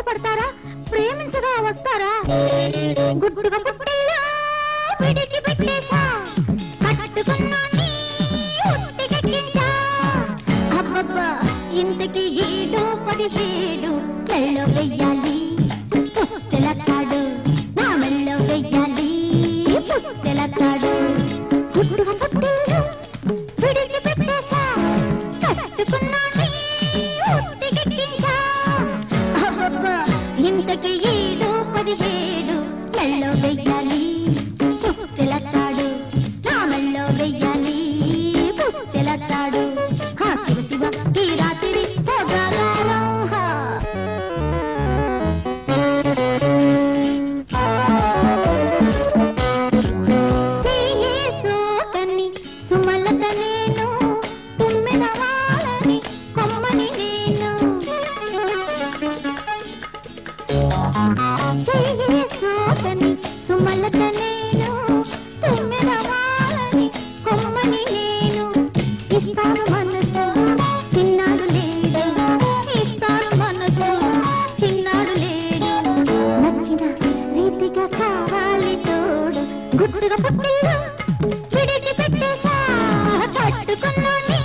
ఇష్టపడతారా? ప్రేమించగా వస్తారా? గుడ్డుగా పుట్టిల్లా విడిచిపెట్టేశా, కట్టుకున్నాన్ని ఉట్టికెక్కించా. అబ్బబ్బా ఇంతకి 7-17 మెళ్ళో వెయ్యాలి పుస్తెలతాడు, నా మెళ్ళో వెయ్యాలి పుస్తెలతాడు. గుడ్డుగా పుట్టిల్లా విడిచిపెట్టేశా, కట్టుకున్నాన్ని ఉట్టికెక్కించా. అబ్బబ్బా ఇంతకి 7-17 మెళ్ళో వెయ్యాలి పుస్తెలతాడు, నా మెళ్ళో వెయ్యాలి పుస్తెలతాడు. హా శివ శివ ఈ రాత్రి పోగాగారం. సోకని సుమలత నేను, తుమ్మెద వాలని కొమ్మని నేను. సోకని సుమలత నేను, తుమ్మెద వాలని కొమ్మని నేను. ఇస్తాను మనసు చిన్నాడు లేడు, ఇస్తాను మనసు చిన్నాడు లేడు. నచ్చిన రీతిగా కావాలి తోడు. గుడ్డుగా పుట్టిల్లా విడిచిపెట్టేశా, కట్టుకున్నాని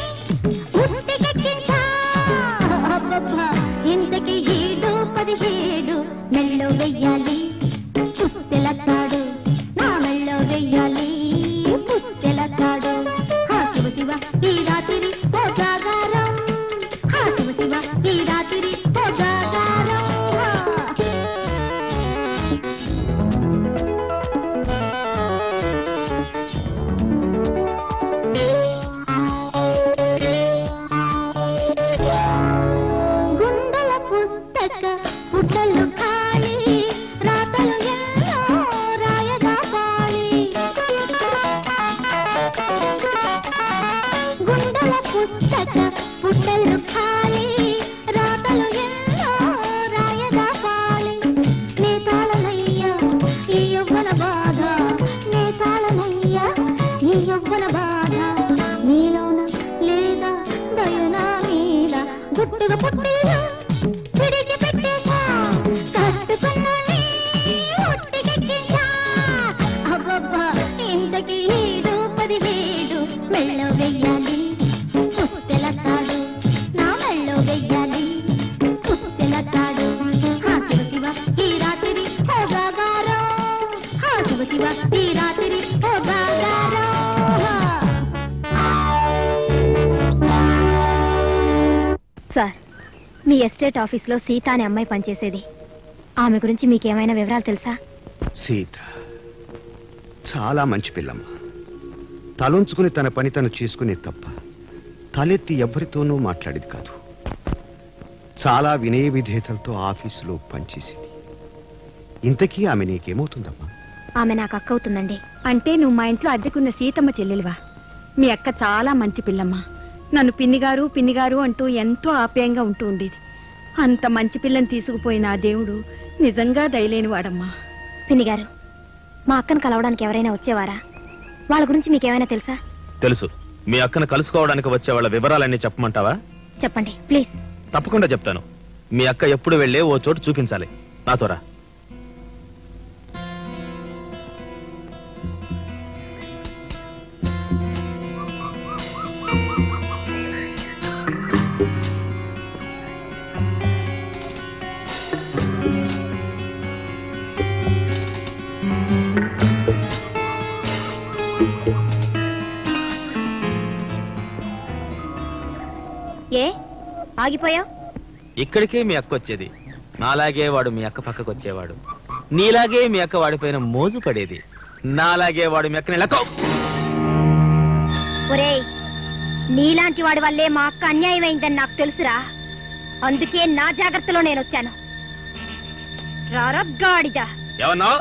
ఉట్టికెక్కించా. అబ్బబ్బా ఇంతకి 7-17 మెళ్ళో వెయ్యాలి పుస్తెలతాడు, నా మెళ్ళో వెయ్యాలి పుస్తెలతాడు. హా శివ శివ ఈ రాత్రి పోగాగారం, హా శివ శివ ఈ రాత్రి పోగాగారం. గుండెల పుస్తక పుటలు ఖాళీ, రాతలు ఎన్నో రాయగా పాళీ. గుండెల పుస్తక పుటలు ఖాళీ, రాతలు ఎన్నో రాయగా పాళీ. నేతాళనయ్యా ఈ యవ్వన బాధ, నేతాళనయ్యా ఈ యవ్వన బాధ. నీలోన లేదా దయనా మీద. గుట్టుగా పుట్టిల్లా విడిచిపెట్టేశా, కట్టుకున్నాని ఉట్టికెక్కించా. అబ్బబ్బా ఇంతకి 7-17 మెళ్ళో వెయ్యాలి పుస్తెలతాడు, నా మెళ్ళో వెయ్యాలి పుస్తెలతాడు. హా శివ శివ ఈ రాత్రి పోగాగారం, హా శివ శివ ఈ రాత్రి పోగాగారం. సార్, మీ ఎస్టేట్ ఆఫీస్లో సీత అనే అమ్మాయి పనిచేసేది. ఆమె గురించి మీకేమైనా వివరాలు తెలుసా? సీత చాలా మంచి పిల్లమ్మ. తలుంచుకుని తన పని తను చేసుకునే తప్ప తలెత్తి ఎవ్వరితోనూ మాట్లాడేది కాదు. చాలా వినయ విధేయతలతో ఆఫీసులో పనిచేసేది. ఇంతకీ ఆమె నీకేమవుతుందమ్మా? ఆమె నాకు అక్క అవుతుందండి. అంటే నువ్వు మా ఇంట్లో అద్దెకున్న సీతమ్మ చెల్లెలివా? మీ అక్క చాలా మంచి పిల్లమ్మ. నన్ను పిన్నిగారు పిన్నిగారు అంటూ ఎంతో ఆప్యాయంగా ఉంటూ ఉండేది. అంత మంచి పిల్లని తీసుకుపోయిన ఆ దేవుడు నిజంగా దయలేని వాడమ్మా. పిన్నిగారు, మా అక్కను కలవడానికి ఎవరైనా వచ్చేవారా? వాళ్ళ గురించి మీకేమైనా తెలుసా? తెలుసు. మీ అక్కను కలుసుకోవడానికి వచ్చే వాళ్ళ వివరాలన్నీ చెప్పమంటావా? చెప్పండి ప్లీజ్. తప్పకుండా చెప్తాను. మీ అక్క ఎప్పుడు వెళ్ళే ఓ చోటు చూపించాలి. నాతోరా. ఏ ఆగిపోయావు? ఇక్కడికే మీ అక్క వచ్చేది. నాలాగే వాడు మీ అక్క పక్కకు వచ్చేవాడు. నీలాగే మీ అక్క వాడిపోయిన మోజు పడేది. నాలాగే వాడు మీ అక్కని లక్కో. ఒరేయ్, నీలాంటి వాడి వల్లే మా అక్క అన్యాయమైందని నాకు తెలుసురా. అందుకే నా జాగ్రత్తలో నేను వచ్చాను. రారగాడిదా ఏమన్నావు?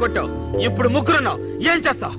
కొట్టావు, ఇప్పుడు ముగ్గురున్నావు. ఏం చేస్తావు?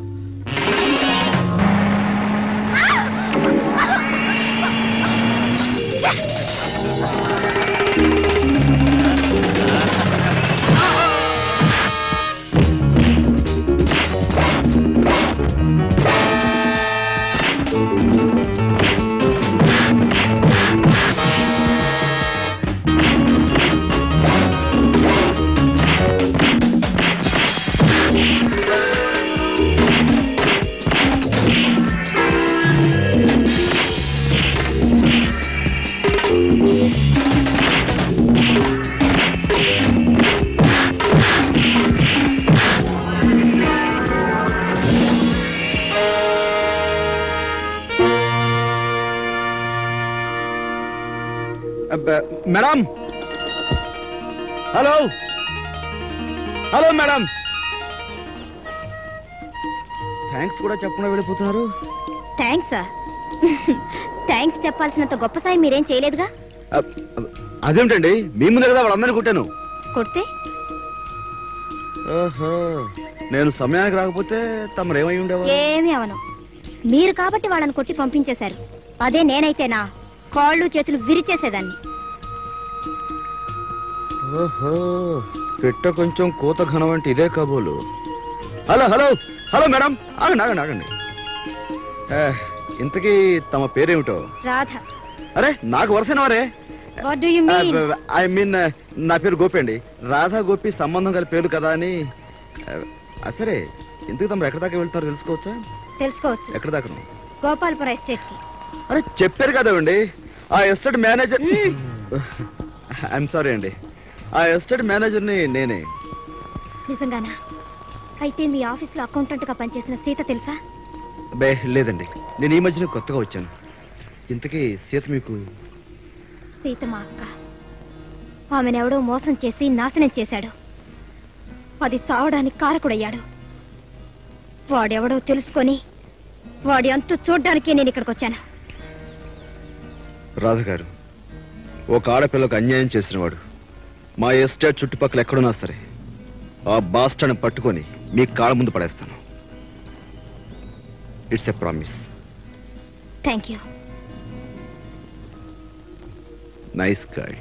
Madam, hello hello madam. Thanks కూడా చెప్పకుండా వెళ్ళిపోతున్నారు. థ్యాంక్సా? థ్యాంక్స్ చెప్పాల్సినంత గొప్ప సాయం మీరేం చేయలేదుగా. అదేమిటండి, మీ ముందే కదా వాళ్ళందరినీ కొట్టాను. కొడితే ఓహో, నేను సమయానికి రాకపోతే తమరేమై ఉండేవా? ఏమీ అవను. మీరు కాబట్టి వాళ్ళని కొట్టి పంపించేశారు. అదే నేనైతేనా కాళ్ళు చేతులు విరిచేసేదాన్ని. ఓహో, పెట్ట కొంచెం కోత ఘనం అంటే ఇదే కాబోలు. హలో హలో హలో మేడం, ఆగండి ఆగండి ఆగండి. ఇంతకీ తమ పేరేమిటో? రాధ. అరే, నాకు వరుసనవారే. What do you mean? I mean, నా పేరు గోపి అండి. రాధా గోపి సంబంధం గల పేరు కదా అని. సరే, ఇంతకు తమరు ఎక్కడి దాకా వెళ్తారో తెలుసుకోవచ్చా? తెలుసుకోవచ్చు. ఎక్కడి దాకా? గోపాల్పురం ఎస్టేట్ కి. అరే, చెప్పారు కదండి, ఆ ఎస్టేట్ మేనేజర్. ఐఎమ్ సారీ అండి, ఆ ఎస్టేట్ మేనేజర్ని నేనే. నిజంగానా? అయితే మీ ఆఫీసులో అకౌంటెంట్ గా పనిచేసిన సీత తెలుసా? బే లేదండి, నేను ఈ మధ్యన కొత్తగా వచ్చాను. ఇంతకీ సీత మీకు? సీత మా అక్క. ఆమెనెవడో మోసం చేసి నాశనం చేశాడు. అది చావడానికి కారకుడయ్యాడు. వాడెవడో తెలుసుకొని వాడి అంతు చూడ్డానికే నేను ఇక్కడికి వచ్చాను. రాధ గారు, ఒక ఆడపిల్లకు అన్యాయం చేసినవాడు మా ఎస్టేట్ చుట్టుపక్కల ఎక్కడున్నా సరే ఆ బాస్టర్ని పట్టుకొని మీ కాళ్ళ ముందు పడేస్తాను. It's a promise. Thank you. Nice girl.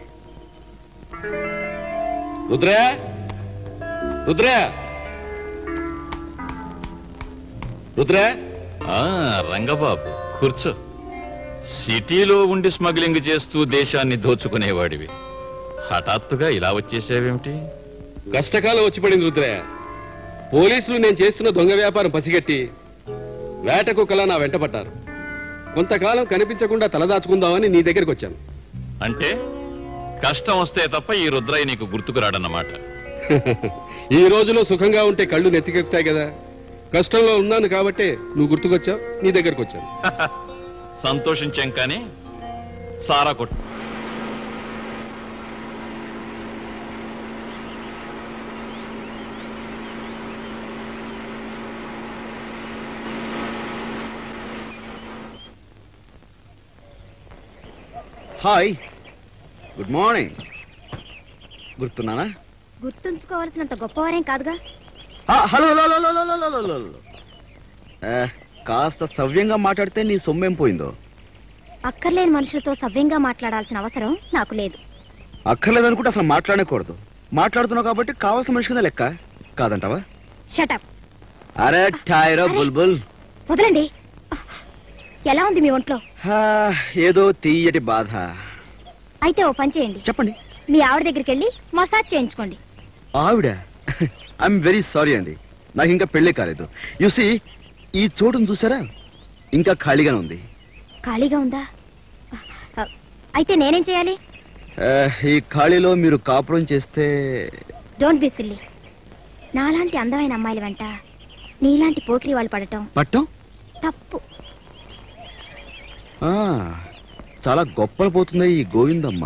Rudrayya, Rudrayya, Rudrayya. Rangababu కూర్చో. సిటీలో ఉండి స్మగ్లింగ్ చేస్తూ దేశాన్ని దోచుకునేవాడివి హఠాత్తుగా ఇలా వచ్చేసావేమిటి? కష్టకాలం వచ్చి పడింది రుద్రయ్య. పోలీసులు నేను చేస్తున్న దొంగ వ్యాపారం పసిగట్టి వేటకు కల నా వెంట పడ్డారు. కొంతకాలం కనిపించకుండా తలదాచుకుందామని నీ దగ్గరికి వచ్చాను. అంటే కష్టం వస్తే తప్ప ఈ రుద్రయ్య నీకు గుర్తుకు రాడన్నమాట. ఈ రోజులో సుఖంగా ఉంటే కళ్ళు నెత్తికెక్కుతాయి కదా. కష్టంలో ఉన్నాను కాబట్టే నువ్వు గుర్తుకొచ్చావు, నీ దగ్గరకు వచ్చాను. సంతోషించాం కానీ సారా కొట్టు. Hi, good morning. గుర్తున్నానా? గుర్తుంచుకోవాల్సినంత గొప్పవారేం కాదుగా. Hello hello hello hello hello hello hello. కాస్త సవ్యంగా మాట్లాడితే నీ సొమ్మేం పోయిందో? అక్కర్లేని మనుషులతో సవ్యంగా మాట్లాడాల్సిన అవసరం నాకు లేదు. అక్కర్లేదనుకుంటే అసలు మాట్లాడకూడదు. మాట్లాడుతున్నావు కాబట్టి కావాల్సిన మనిషి కింద లెక్క కాదంటావా? షటప్. అరే ఠాయిరో బుల్బుల్. వదలండి. ఎలా ఉంది మీ ఒంట్లో? ఏదో తీయటి బాధ. అయితే ఓ పని చేయండి. చెప్పండి. మీ ఆవిడ దగ్గరికి వెళ్ళి మసాజ్ చేయించుకోండి. ఆవిడ? ఐఎమ్ వెరీ సారీ అండి, నాకు ఇంకా పెళ్ళే కాలేదు. యూసి, ఈ చోటును చూసారా, ఇంకా ఖాళీగానే ఉంది. ఖాళీగా ఉందా? అయితే నేనేం చేయాలి? ఈ ఖాళీలో మీరు కాపురం చేస్తే. Don't be silly. నాలాంటి అందమైన అమ్మాయిల వెంట నీలాంటి పోకిరి వాళ్ళు పడటం తప్పు. చాలా గొప్పలు పోతుంది ఈ గోవిందమ్మ.